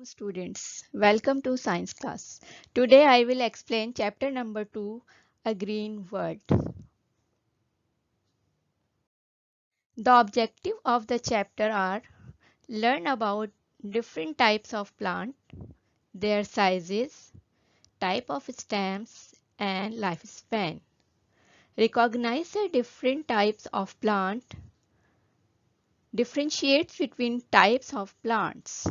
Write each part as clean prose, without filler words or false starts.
Students, welcome to science class. Today I will explain chapter number 2, A Green World. The objective of the chapter are learn about different types of plant, their sizes, type of stems and lifespan. Recognize the different types of plant, differentiates between types of plants.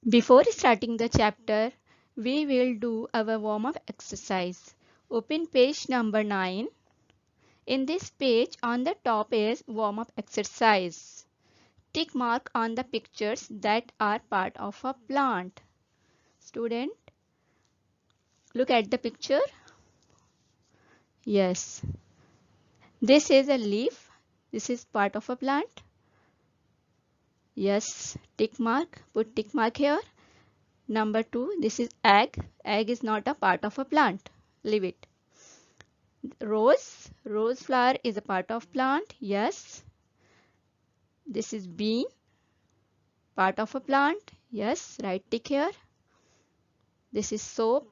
Before starting the chapter, we will do our warm-up exercise. Open page number 9. In this page, on the top is warm-up exercise. Tick mark on the pictures that are part of a plant. Student, look at the picture. Yes. This is a leaf. This is part of a plant. Yes. Tick mark. Put tick mark here. Number 2, this is egg. Egg is not a part of a plant. Leave it. Rose flower is a part of plant. Yes. This is bean, part of a plant. Yes, right tick here. This is soap,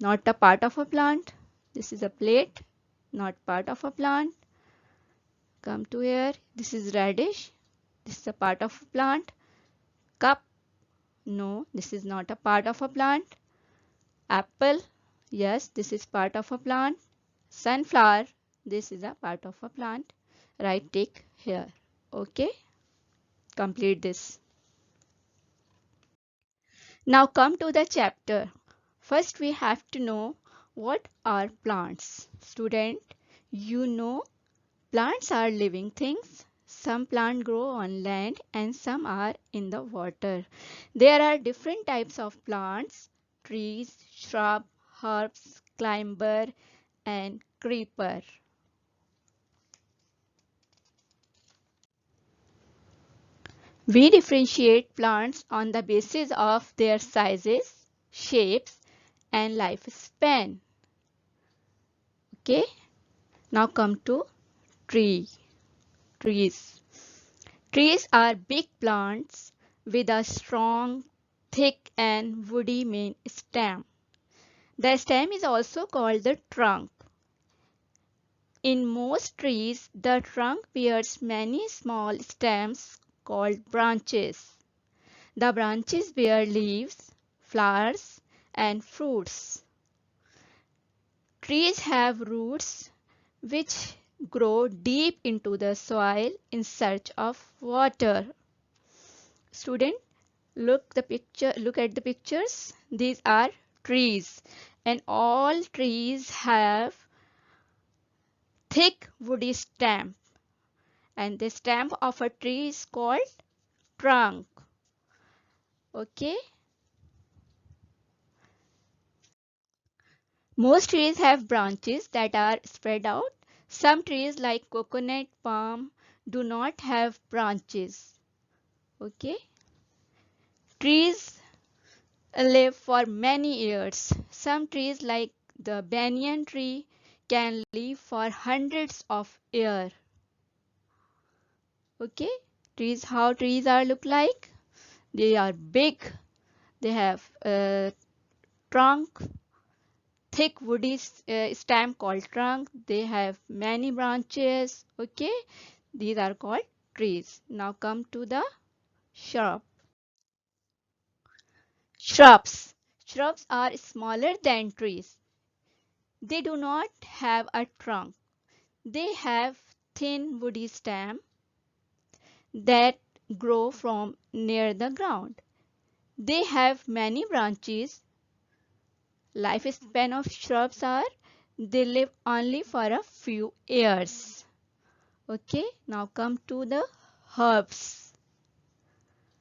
not a part of a plant. This is a plate, not part of a plant. Come to here. This is radish. This is a part of a plant. Cup, no, this is not a part of a plant. Apple, yes, this is part of a plant. Sunflower, this is a part of a plant. Right tick here. Okay, complete this. Now come to the chapter. First we have to know what are plants. Student, you know plants are living things. Some plants grow on land and some are in the water. There are different types of plants: trees, shrub, herbs, climber and creeper. We differentiate plants on the basis of their sizes, shapes and lifespan. Okay, now come to trees. Trees are big plants with a strong, thick and woody main stem. The stem is also called the trunk. In most trees, the trunk bears many small stems called branches. The branches bear leaves, flowers and fruits. Trees have roots which grow deep into the soil in search of water. Student, look at the pictures. These are trees and all trees have thick woody stem, and the stem of a tree is called trunk. Okay, most trees have branches that are spread out. Some trees like coconut, palm do not have branches. Okay, trees live for many years. Some trees like the banyan tree can live for hundreds of years. Okay, how trees are look like? They are big. They have a trunk, thick woody stem called trunk. They have many branches. Okay, these are called trees. Now come to the shrub. Shrubs. Shrubs are smaller than trees. They do not have a trunk. They have thin woody stem that grow from near the ground. They have many branches. Lifespan of shrubs are they live only for a few years. Okay, now come to the herbs.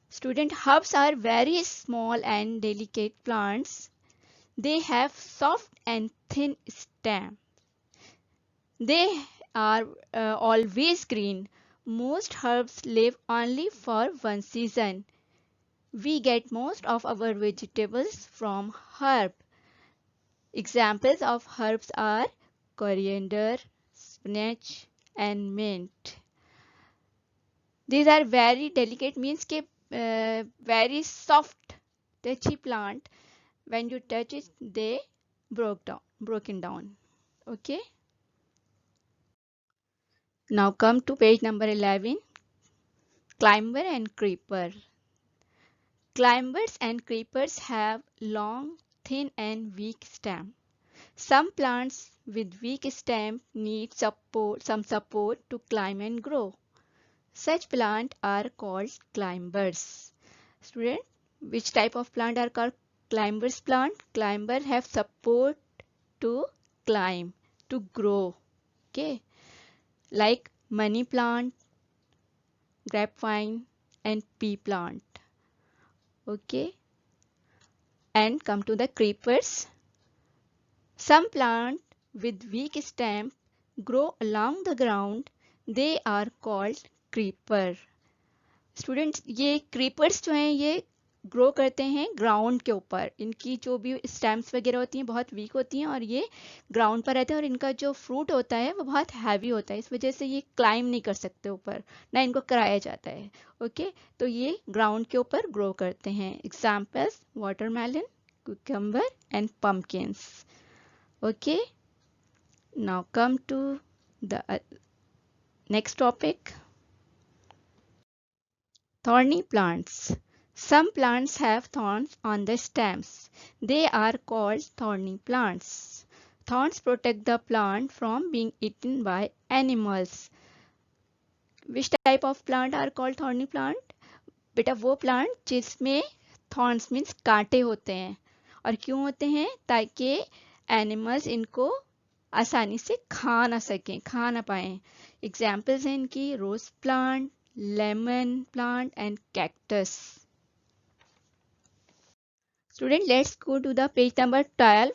Student, herbs are very small and delicate plants. They have soft and thin stem. They are always green. Most herbs live only for one season. We get most of our vegetables from herb. Examples of herbs are coriander, spinach, and mint. These are very delicate, means के very soft touchy plant. When you touch it, they broken down. Okay. Now come to page number 11. Climber and creeper. Climbers and creepers have long, thin and weak stem. Some plants with weak stem need some support to climb and grow. Such plants are called climbers. Student, which type of plant are called climbers plant? Climber have support to climb, to grow. Okay, like money plant, grapevine, and pea plant. Okay, and come to the creepers. Some plants with weak stem grow along the ground. They are called creeper. Students ये creepers जो हैं ये grow करते हैं ground के ऊपर. इनकी जो भी स्टेम्स वगैरह होती हैं बहुत वीक होती हैं और ये ग्राउंड पर रहते हैं और इनका जो फ्रूट होता है वो बहुत हैवी होता है. इस वजह से ये क्लाइम नहीं कर सकते ऊपर, ना इनको कराया जाता है. ओके, तो ये ग्राउंड के ऊपर ग्रो करते हैं. Examples watermelon, cucumber and pumpkins. Okay, now come to the next topic. Thorny plants. Some plants have thorns on the stems. They are called thorny plants. Thorns protect the plant from being eaten by animals. Which type of plant are called thorny plant? बेटा वो plant जिसमें thorns means कांटे होते हैं. और क्यों होते हैं? ताकि एनिमल्स इनको आसानी से खा ना सकें, खा ना पाएं. एग्जाम्पल्स हैं इनकी rose plant, lemon plant and cactus. Student, let's go to the page number 12.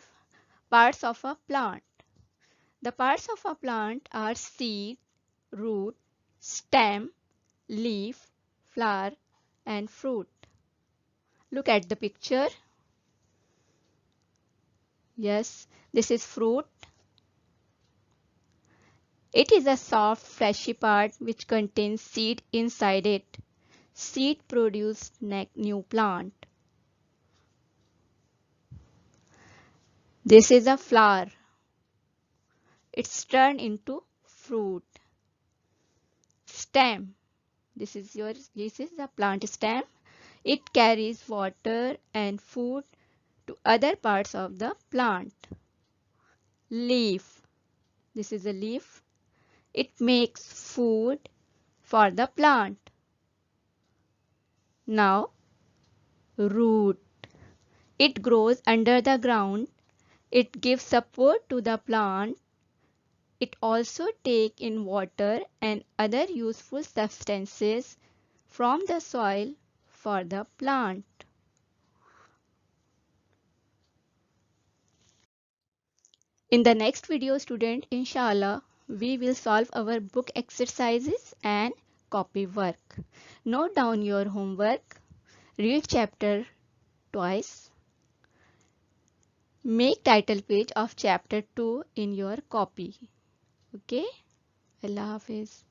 Parts of a plant. The parts of a plant are seed, root, stem, leaf, flower and fruit. Look at the picture. Yes, this is fruit. It is a soft fleshy part which contains seed inside it. Seed produce new plant. This is a flower. It's turned into fruit. Stem. This is the plant stem. It carries water and food to other parts of the plant. Leaf. This is a leaf. It makes food for the plant. Now, root. It grows under the ground. It gives support to the plant. It also takes in water and other useful substances from the soil for the plant. In the next video, student, inshallah, we will solve our book exercises and copy work. Note down your homework. Read chapter twice. Make title page of chapter 2 in your copy. Okay? Allah Hafiz.